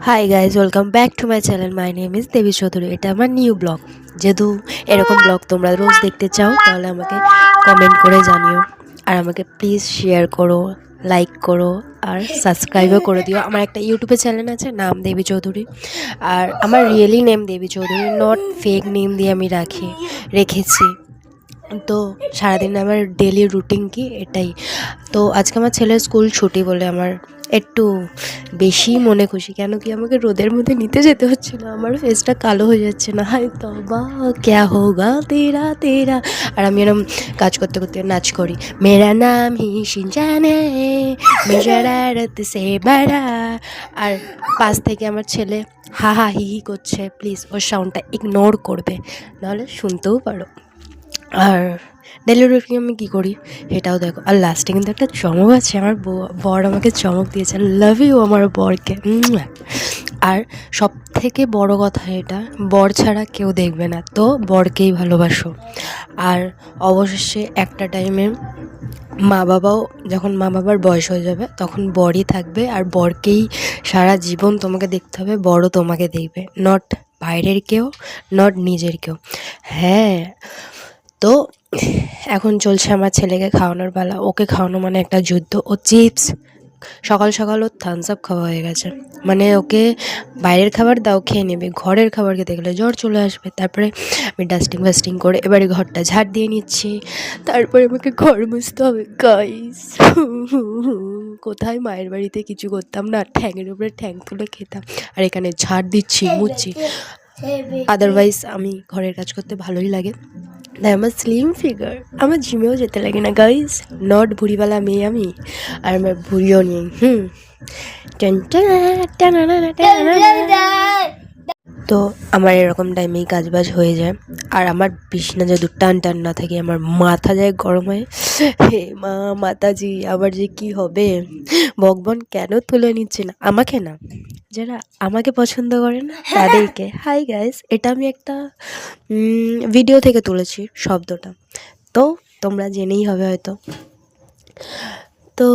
High guys, welcome back to my channel. My name is Debi Chowdhury. এটা আমার new blog. যেহেতু এরকম ব্লগ তোমরা রোজ দেখতে চাও, তাহলে আমাকে কমেন্ট করে জানিও। আর আমাকে প্লিজ শেয়ার করো, লাইক করো, আর সাবস্ক্রাইবও করে দিও। আমার একটা ইউটিউবে চ্যানেল আছে, নাম দেবী চৌধুরী। আর আমার really name Debi Chowdhury, not fake name দিয়ে আমি রেখেছি। তো সারাদিন আমার ডেলি রুটিন কি এটাই। তো আজকে আমার ছেলের স্কুল ছুটি বলে আমার একটু বেশি মনে খুশি, কেন কি আমাকে রোদের মধ্যে নিতে যেতে হচ্ছে না, আমার ফেসটা কালো হয়ে যাচ্ছে না। হায় তবা ক্যা হোগা তেরা তেরা। আর আমি এরকম কাজ করতে করতে নাচ করি, মেরা নাম হি শিনজানে মে শরারত সে বড়া। আর পাশ থেকে আমার ছেলে হা হা হি হি করছে, প্লিজ ওর সাউন্ডটা ইগনোর করবে, নাহলে শুনতেও পারো। আর ডেলি রুটিনে আমি কী করি সেটাও দেখো। আর লাস্টে কিন্তু একটা চমক আছে, আমার বর আমাকে চমক দিয়েছে। লাভ ইউ আমার বরকে। আর সব থেকে বড় কথা, এটা বর ছাড়া কেউ দেখবে না, তো বরকেই ভালোবাসো। আর অবশেষে একটা টাইমে যখন মা বাবার বয়স হয়ে যাবে, তখন বরই থাকবে, আর বরকেই সারা জীবন তোমাকে দেখতে হবে, বড়ও তোমাকে দেখবে, নট বাইরের কেউ, নট নিজের কেউ। হ্যাঁ, তো এখন চলছে আমার ছেলেকে খাওয়ানোর পালা। ওকে খাওয়ানো মানে একটা যুদ্ধ। ও চিপস, সকাল সকাল ওর থামস আপ খাওয়া হয়ে গেছে, মানে ওকে বাইরের খাবার দাও খেয়ে নেবে, ঘরের খাবার খেতে গেলে জ্বর চলে আসবে। তারপরে আমি ডাস্টিং করে এবারে ঘরটা ঝাড় দিয়ে নিচ্ছি। তারপরে আমাকে ঘর মুছতে হবে গাইস। কোথায় মায়ের বাড়িতে কিছু করতাম না, ঠ্যাঙের উপরে ঠ্যাং তুলে খেতাম, আর এখানে ঝাড় দিচ্ছি, মুছছি। আদারওয়াইজ আমি ঘরের কাজ করতে ভালোই লাগে, তাই আমার স্লিম ফিগার, আমার জিমেও যেতে লাগে না গাইজ। নট ভুড়িওয়ালা মেয়ে আমি, আর আমার ভুড়িও নেই। তো আমার এরকম টাইমেই কাজবাজ হয়ে যায়। আর আমার বিছনা যদি টান না থাকে, আমার মাথা যায় গরম হয়ে। হে মা মাতাজি, আবার যে কি হবে, ভগবান কেন তুলে নিচ্ছে না আমাকে, না যারা আমাকে পছন্দ করে না তাদেরকে। হাই গাইস, এটা আমি একটা ভিডিও থেকে তুলেছি শব্দটা, তো তোমরা জেনেই হবে হয়তো। তো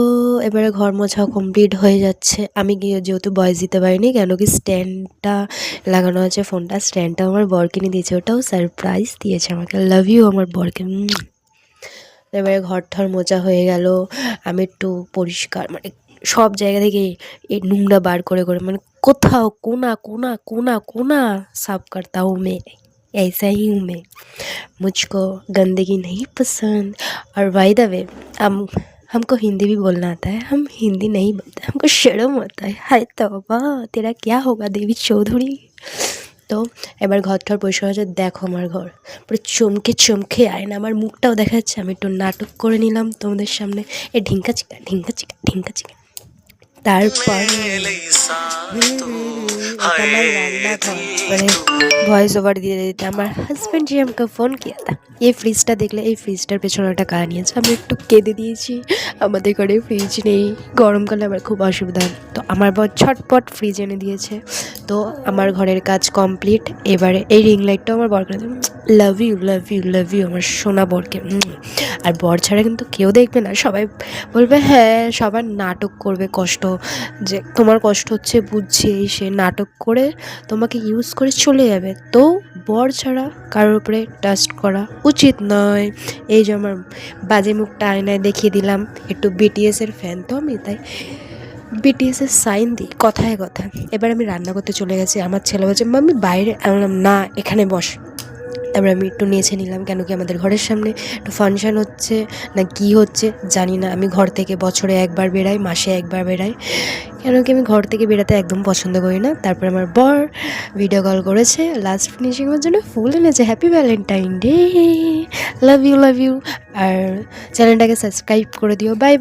এবারে ঘর মোছাও কমপ্লিট হয়ে যাচ্ছে। আমি গিয়ে যেহেতু ভয়েস দিতে পারিনি, কেন কি স্ট্যান্ডটা লাগানো আছে, ফোনটা স্ট্যান্ডটাও আমার বর কিনে দিয়েছে, ওটাও সারপ্রাইজ দিয়েছে আমাকে। লাভ ইউ আমার বরকে। এবারে ঘর ঠর মোছা হয়ে গেল। আমি একটু পরিষ্কার, মানে সব জায়গা থেকে এই নোংরা বার করে মানে কোথাও কোনা कोना कोना कोना साफ करता हूँ मैं। ऐसा ही हूँ मैं, मुझको गंदगी नहीं पसंद। और बाय द वे, हमको हिंदी भी बोलना आता है, हम हिंदी नहीं बोलते, हमको शर्म आता है। हाय तौबा, तेरा क्या होगा देवी चौधरी। তো এবার ঘর ঠর পরিষ্কার হয়েছে, দেখো আমার ঘর পুরো চমকে আয় না, আমার মুখটাও দেখা যাচ্ছে। আমি একটু নাটক করে নিলাম তোমাদের সামনে, এ ঢিঙ্কা চিকা। তারপরে আমার রান্নাঘর, মানে ভয়েস ওভার দিয়ে দিতে আমার হাজব্যান্ড जी हमको फ़ोन किया था। এই ফ্রিজটা দেখলে, এই ফ্রিজটার পেছনে একটা কাহিনী আছে। আমি একটু কেঁদে দিয়েছি, আমাদের ঘরে ফ্রিজ নেই, গরমকালে আমার খুব অসুবিধা হয়, তো আমার বর ছটপট ফ্রিজ এনে দিয়েছে। তো আমার ঘরের কাজ কমপ্লিট। এবারে এই রিং লাইটটাও আমার বর করে দেবে। লাভ ইউ আমার সোনা বরকে। আর বর ছাড়া কিন্তু কেউ দেখবে না, সবাই বলবে হ্যাঁ, সবার নাটক করবে, কষ্ট যে তোমার কষ্ট হচ্ছে বুঝছি, সে নাটক করে তোমাকে ইউজ করে চলে যাবে। তো বর ছাড়া কারোর উপরে ট্রাস্ট করা উচিত নয়। এই যে আমার বাজে মুখটা আয়নায় দেখিয়ে দিলাম, একটু বিটিএসের ফ্যান তো আমি, তাই বিটিএসের সাইন দিই কথায় কথায়। এবার আমি রান্না করতে চলে গেছি। আমার ছেলে বলছে মাম্মি বাইরে, আমি বললাম না এখানে বস। তারপরে আমি একটু নেচে নিলাম, কেন কি আমাদের ঘরের সামনে একটু ফাংশান হচ্ছে না কি হচ্ছে জানি না। আমি ঘর থেকে বছরে একবার বেরাই, মাসে একবার বেরাই, কেন কি আমি ঘর থেকে বেরোতে একদম পছন্দ করি না। তারপরে আমার বর ভিডিও কল করেছে, লাস্ট ফিনিশিংয়ের জন্য ফুল এনেছে। Happy Valentine day, love you. আর চ্যানেলটাকে সাবস্ক্রাইব করে দিও। বাই।